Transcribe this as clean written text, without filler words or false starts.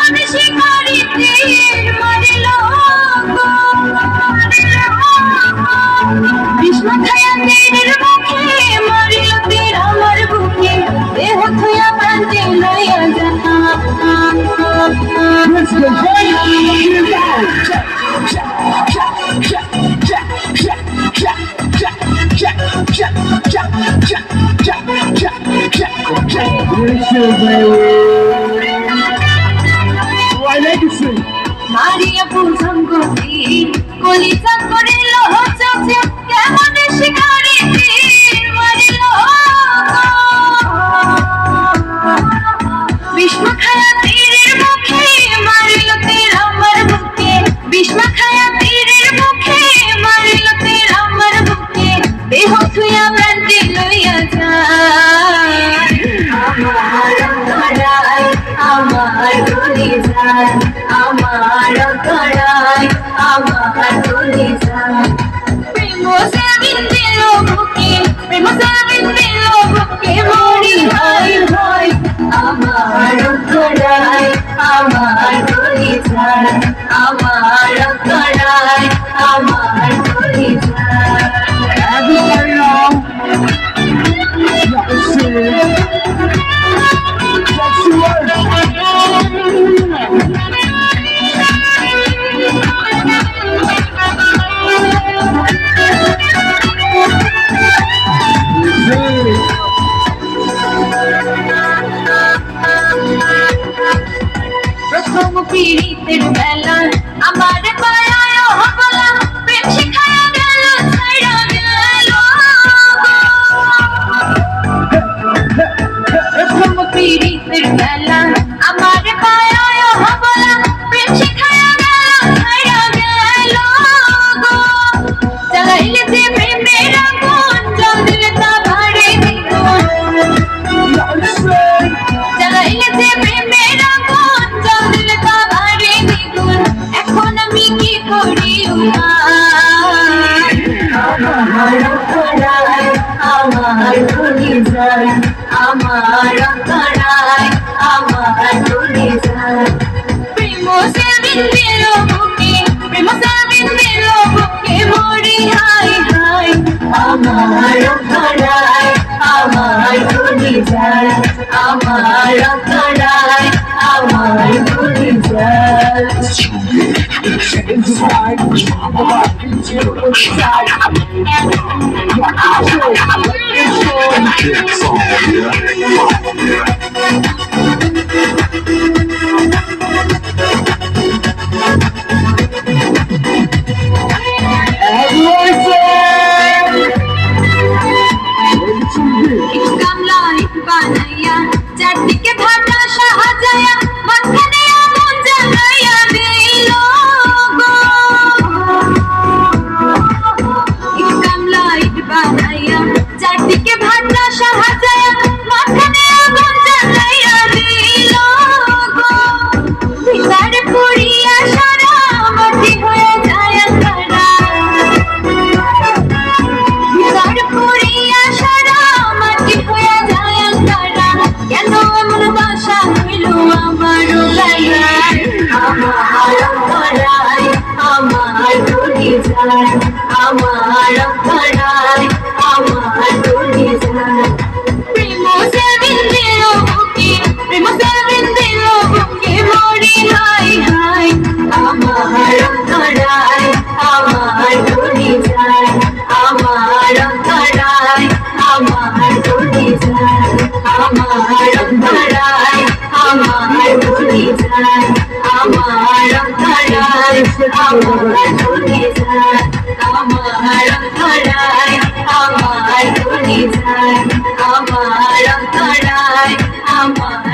কেমন শিকারি তীর মারিল ভীষ্ম খায়া তীরের মুখে মারিল তীর আমার বুকে দেহ থুয়া প্রান্তে লইয়া যা মারিয়া বুঝাম গতি কলিজা করিল চোখে কেমন শিকারি তীর মারিল ভীষ্ম খায়া তীরের মুখে মারিল তীর আমার বুকে ভীষ্ম খায়া তীরের মুখে মারিল তীর আমার বুকে দেহ থুয়া প্রান্তে লইয়া যায় আমার অন্তরায় আমার কলিজায় আমার অন্তরায় আমার কলিজায় প্রেম সাবিন দিল বুকে প্রেম সাবিন দিল বুকে মরি হায় হায় আমার অন্তরায় আমার কলিজায় আমার অন্তরায় আমার কলিজায় প্রথম পীড়িতের বেলা আমার পায়ায় হবলা প্রেম শিখায়া গেল ছাইড়া গেল প্রথম পীড়িতের বেলা আমার পায়ায় হবলা প্রেম শিখায়া গেল ছাইড়া গেল চালাইলে যে প্রেমের আগুন জল দিলে তা ভারে দ্বিগুণ চালাইলে যে প্রেমের আগুন জল দিলে তা ভারে দ্বিগুণ এখন আমি কি করি আমার অন্তরায় আমার কলিজায় আমার অন্তরায় আমার কলিজায় প্রেম সাবিন দিল বুকে প্রেম সাবিন দিল বুকে মরি হায় হায় আমার অন্তরায় আমার কলিজায় আমার অন্তরায় আমার কলিজায় গামলা বানাইয়া চারদিকে ভাটা সাজায়া মাঝখানে আগুন জ্বালাইয়া দিল গামলা বানাইয়া চারদিকে ভাটা সাজায়া মাঝখানে আগুন জ্বালাইয়া দিল ভিতরে পুড়িয়া সারা মাটি হয়ে যায় তারা ভিতরে পুড়িয়া সারা মাটি হয়ে যায় তারা কেন এমন বাসা হইল আমার গায়ে আমার অন্তরায় আমার কলিজায় আমার অন্তরায় আমার কলিজায় প্রেম সাবিন দিল বুকে প্রেম সাবিন দিল বুকে মরি হায় হায় আমার অন্তরায় আমার কলিজায় আমার অন্তরায় আমার কলিজায় আমার অন্তরায় আমার কলিজায় আমার অন্তরায় আমার কলিজায় আমার অন্তরায় আমার কলিজায় আমার অন্তরায় আমার